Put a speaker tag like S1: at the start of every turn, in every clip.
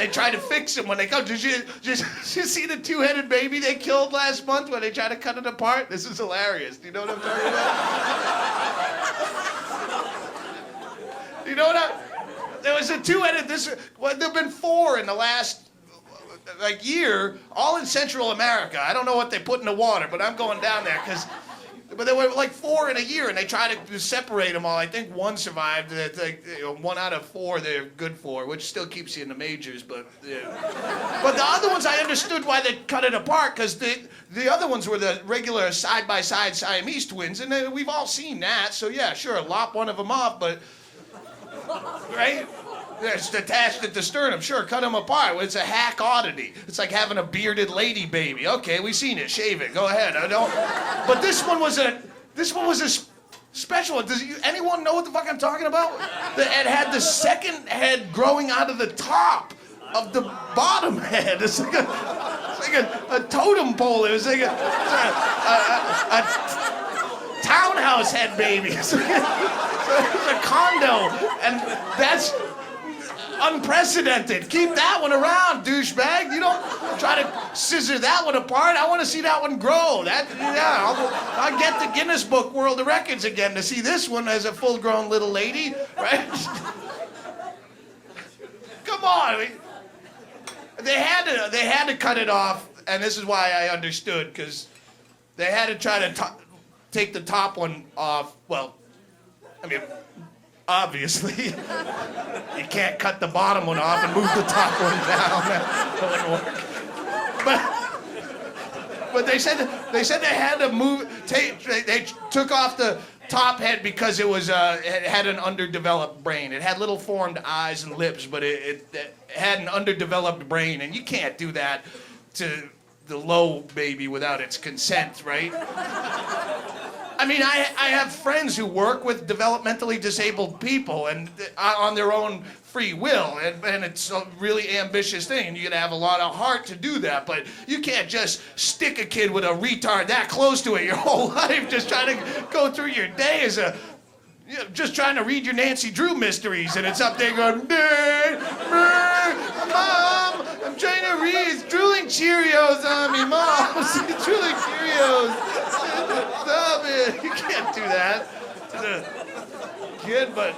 S1: They try to fix him when they come. Did you see the two-headed baby they killed last month when they tried to cut it apart? This is hilarious. Do you know what I'm talking about? You know what there was a two-headed, there have been 4 in the last year, all in Central America. I don't know what they put in the water, but I'm going down there but there were like 4 in a year, and they tried to separate them all. I think 1 survived. 1 out of 4 they're good for, which still keeps you in the majors. But but the other ones, I understood why they cut it apart, because the other ones were the regular side-by-side Siamese twins, and we've all seen that. So yeah, sure, lop one of them off, but right? It's attached at the sternum. Sure, cut them apart. It's a hack oddity. It's like having a bearded lady baby. Okay, we've seen it. Shave it. Go ahead. I don't. But this one was a special one. Does anyone know what the fuck I'm talking about? It had the second head growing out of the top of the bottom head. It's like a totem pole. It was like a townhouse head baby. It's like a condo, and that's unprecedented. Keep that one around, douchebag. You don't try to scissor that one apart. I want to see that one grow. I'll get the Guinness Book World of Records again to see this one as a full-grown little lady, right? Come on. They had to cut it off, and this is why I understood, because they had to try to take the top one off. Well, I mean, obviously, you can't cut the bottom one off and move the top one down. That wouldn't work. But they said they had to move. They took off the top head because it had an underdeveloped brain. It had little formed eyes and lips, but it had an underdeveloped brain, and you can't do that to the low baby without its consent, right? I mean, I have friends who work with developmentally disabled people and on their own free will, and it's a really ambitious thing, and you gotta have a lot of heart to do that, but you can't just stick a kid with a retard that close to it your whole life, just trying to go through your day as just trying to read your Nancy Drew mysteries, and it's up there going, Mom, I'm trying to read, it's drooling Cheerios on me, Mom, it's drooling Cheerios. Stop it. You can't do that to the kid, but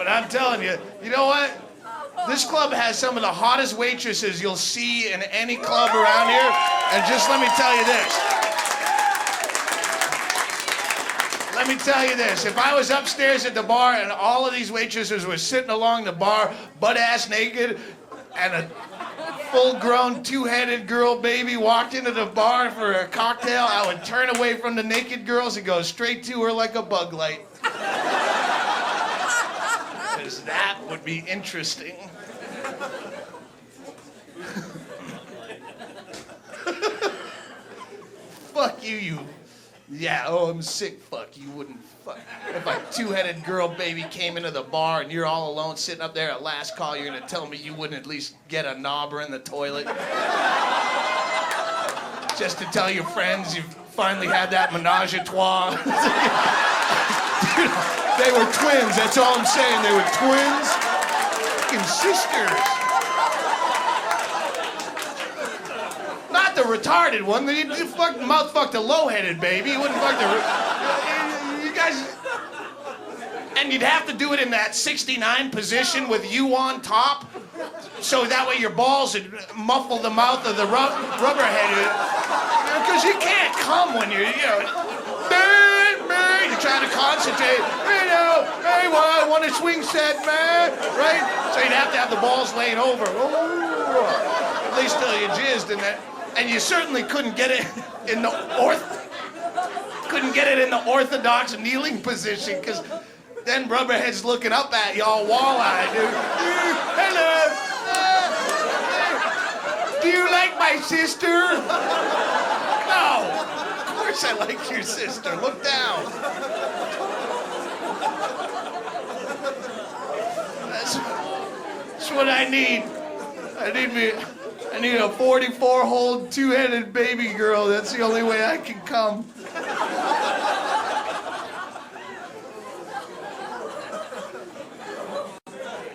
S1: I'm telling you, you know what? This club has some of the hottest waitresses you'll see in any club around here, and just let me tell you this. Let me tell you this. If I was upstairs at the bar and all of these waitresses were sitting along the bar, butt-ass naked, and a full-grown, two-headed girl baby walked into the bar for a cocktail, I would turn away from the naked girls and go straight to her like a bug light. Because that would be interesting. Fuck you. Yeah, oh, I'm sick, fuck. You wouldn't fuck. If a two-headed girl baby came into the bar and you're all alone sitting up there at last call, you're gonna tell me you wouldn't at least get a knobber in the toilet? Just to tell your friends you've finally had that menage a trois. Dude, they were twins, that's all I'm saying. They were twins. Fucking sisters. Not the retarded one. You mouth fucked a low-headed baby. You wouldn't fuck you guys. And you'd have to do it in that 69 position with you on top, so that way your balls would muffle the mouth of the rubberhead. Because you can't come when you're trying to concentrate. Hey, well, I want a swing set, man. Right? So you'd have to have the balls laying over. At least till you jizzed in that. And you certainly couldn't get it in the orthodox kneeling position, because then Rubberhead's looking up at you all wall-eyed, dude. Hello. Do you like my sister? No. Of course I like your sister. Look down. That's what I need. I need a 44-hole, two-headed baby girl. That's the only way I can come.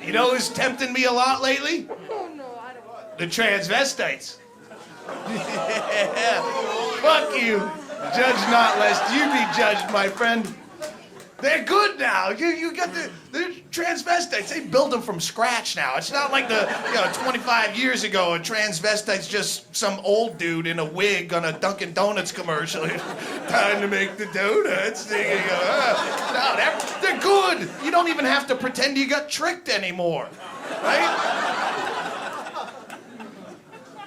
S1: You know who's tempting me a lot lately?
S2: Oh, no, I don't.
S1: The transvestites. Yeah. Fuck you. Judge not lest you be judged, my friend. They're good now. You got the transvestites. They build them from scratch now. It's not like 25 years ago, a transvestite's just some old dude in a wig on a Dunkin' Donuts commercial. Time to make the donuts. No, they're good. You don't even have to pretend you got tricked anymore, right?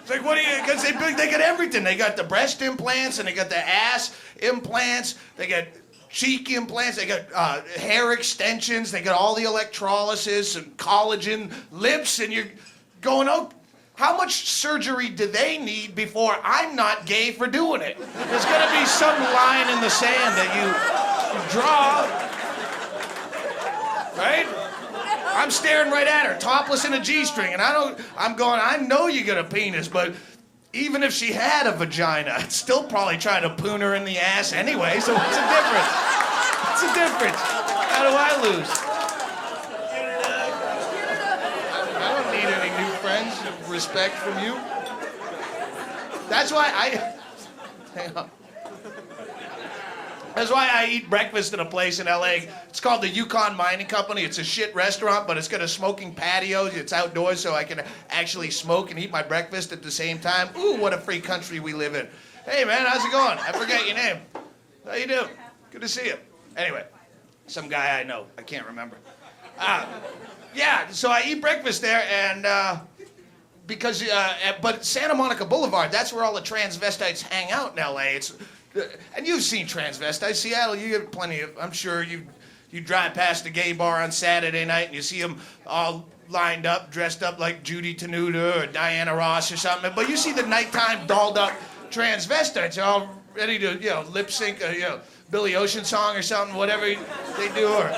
S1: It's like, what do you, because they got everything. They got the breast implants, and they got the ass implants. They got cheek implants, they got hair extensions, they got all the electrolysis and collagen, lips, and you're going, oh, how much surgery do they need before I'm not gay for doing it? There's gonna be some line in the sand that you draw, right? I'm staring right at her, topless in a G-string, and I'm going, I know you got a penis, but even if she had a vagina, I'd still probably try to poon her in the ass anyway, so what's the difference? What's the difference? How do I lose? I don't need any new friends of respect from you. That's why hang on. That's why I eat breakfast in a place in LA. It's called the Yukon Mining Company. It's a shit restaurant, but it's got a smoking patio. It's outdoors, so I can actually smoke and eat my breakfast at the same time. Ooh, what a free country we live in. Hey, man, how's it going? I forgot your name. How you doing? Good to see you. Anyway, some guy I know. I can't remember. Yeah, so I eat breakfast there, and but Santa Monica Boulevard, that's where all the transvestites hang out in LA. And you've seen transvestites. Seattle, you get plenty of, I'm sure you drive past the gay bar on Saturday night and you see them all lined up, dressed up like Judy Tenuta or Diana Ross or something. But you see the nighttime dolled up transvestites all ready to, lip sync a, Billy Ocean song or something, whatever they do. Or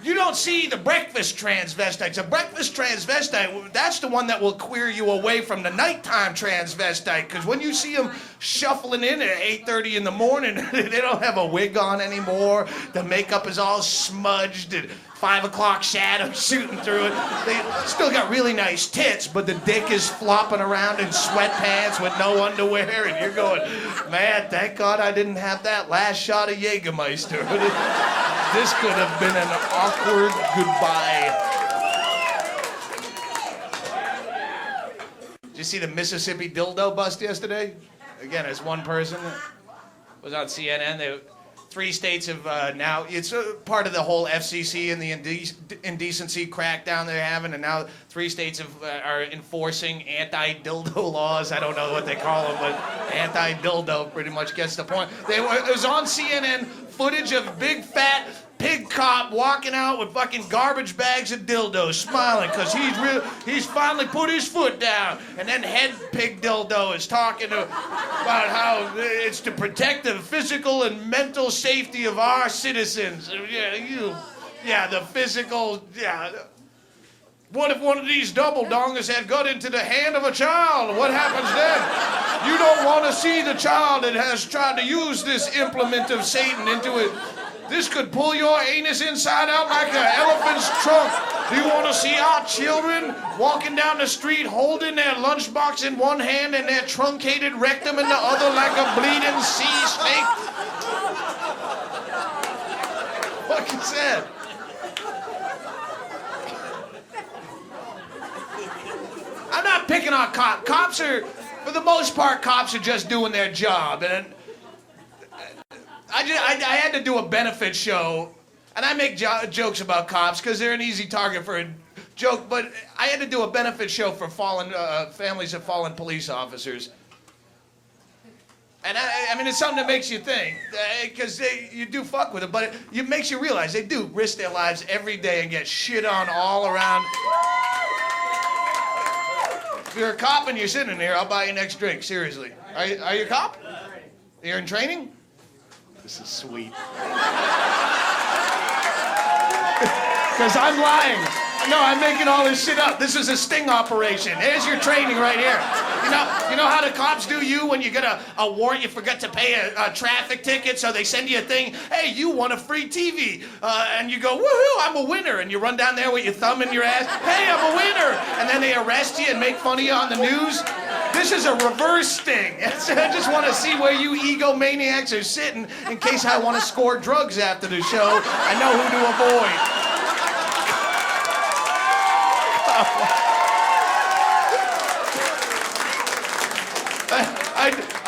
S1: you don't see the breakfast transvestites. A breakfast transvestite, that's the one that will queer you away from the nighttime transvestite. Because when you see them shuffling in at 8:30 in the morning, they don't have a wig on anymore. The makeup is all smudged and 5 o'clock shadow shooting through it. They still got really nice tits, but the dick is flopping around in sweatpants with no underwear. And you're going, man, thank God I didn't have that last shot of Jägermeister. This could have been an awkward goodbye. Did you see the Mississippi dildo bust yesterday? Again, as one person was on CNN. 3 states have now, it's part of the whole FCC and the indecency crackdown they're having, and now 3 states are enforcing anti-dildo laws. I don't know what they call them, but anti-dildo pretty much gets the point. It was on CNN footage of big fat pig cop walking out with fucking garbage bags of dildos, smiling because he's finally put his foot down. And then head pig dildo is talking about how it's to protect the physical and mental safety of our citizens. The physical, What if one of these double dongers had got into the hand of a child? What happens then? You don't want to see the child that has tried to use this implement of Satan into it. This could pull your anus inside out like an elephant's trunk. Do you want to see our children walking down the street holding their lunchbox in one hand and their truncated rectum in the other like a bleeding sea snake? What is that? I'm not picking on cops. Cops are, for the most part, cops are just doing their job. And I had to do a benefit show, and I make jokes about cops because they're an easy target for a joke, but I had to do a benefit show for families of fallen police officers. And I mean, it's something that makes you think, because you do fuck with it, but it makes you realize they do risk their lives every day and get shit on all around. If you're a cop and you're sitting here, I'll buy you next drink, seriously. Are you a cop? You're in training? This is sweet. Because I'm lying. No, I'm making all this shit up. This is a sting operation. Here's your training right here. You know how the cops do you when you get a warrant, you forget to pay a traffic ticket, so they send you a thing, hey, you won a free TV. And you go, woohoo, I'm a winner. And you run down there with your thumb in your ass, hey, I'm a winner. And then they arrest you and make fun of you on the news. This is a reverse sting. I just want to see where you egomaniacs are sitting in case I want to score drugs after the show. I know who to avoid.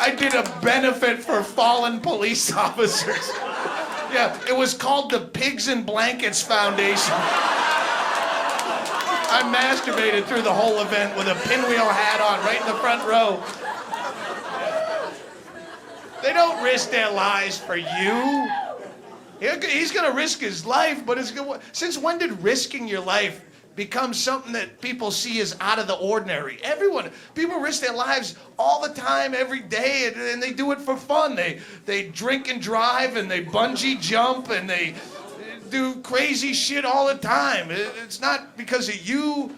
S1: I did a benefit for fallen police officers. Yeah, it was called the Pigs and Blankets Foundation. I masturbated through the whole event with a pinwheel hat on, right in the front row. They don't risk their lives for you. He's gonna risk his life, but since when did risking your life become something that people see as out of the ordinary? People risk their lives all the time, every day, and they do it for fun. They drink and drive, and they bungee jump, and they do crazy shit all the time. It's not because of you.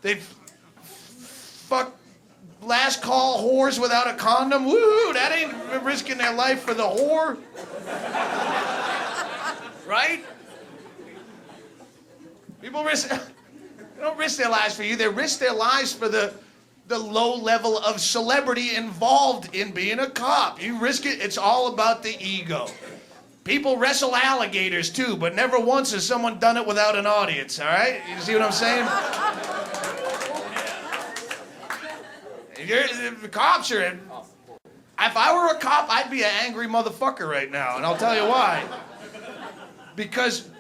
S1: They fuck last call whores without a condom. Woo! That ain't risking their life for the whore. Right? People they don't risk their lives for you. They risk their lives for the low level of celebrity involved in being a cop. You risk it. It's all about the ego. People wrestle alligators too, but never once has someone done it without an audience, all right? You see what I'm saying? If the cops are in... If I were a cop, I'd be an angry motherfucker right now, and I'll tell you why. Because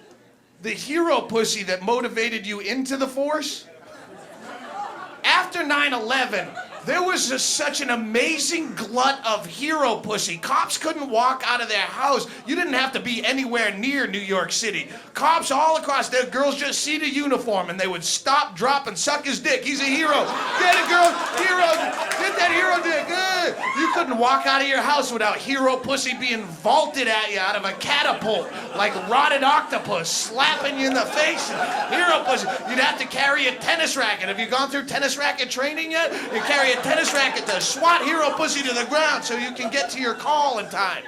S1: the hero pussy that motivated you into the force, after 9/11, there was such an amazing glut of hero pussy. Cops couldn't walk out of their house. You didn't have to be anywhere near New York City. Cops all across, the girls just see the uniform and they would stop, drop, and suck his dick. He's a hero. Get it, girl. Hero. Get that hero dick. You couldn't walk out of your house without hero pussy being vaulted at you out of a catapult like rotted octopus, slapping you in the face. Hero pussy. You'd have to carry a tennis racket. Have you gone through tennis racket training yet? You carry a tennis racket to swat hero pussy to the ground so you can get to your call in time.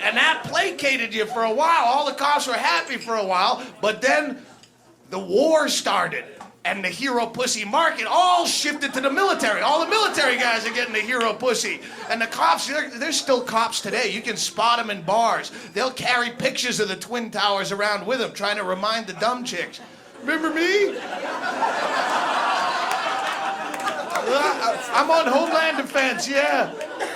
S1: And that placated you for a while. All the cops were happy for a while, but then the war started and the hero pussy market all shifted to the military. All the military guys are getting the hero pussy. And the cops, there's still cops today. You can spot them in bars. They'll carry pictures of the Twin Towers around with them, trying to remind the dumb chicks. Remember me? I'm on Homeland Defense, yeah.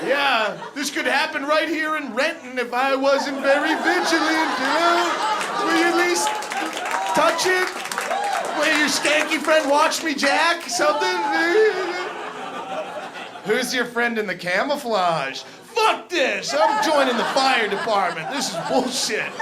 S1: Yeah, this could happen right here in Renton if I wasn't very vigilant, you know? Will you at least touch it? Will your stanky friend watch me jack? Something? Who's your friend in the camouflage? Fuck this! I'm joining the fire department. This is bullshit.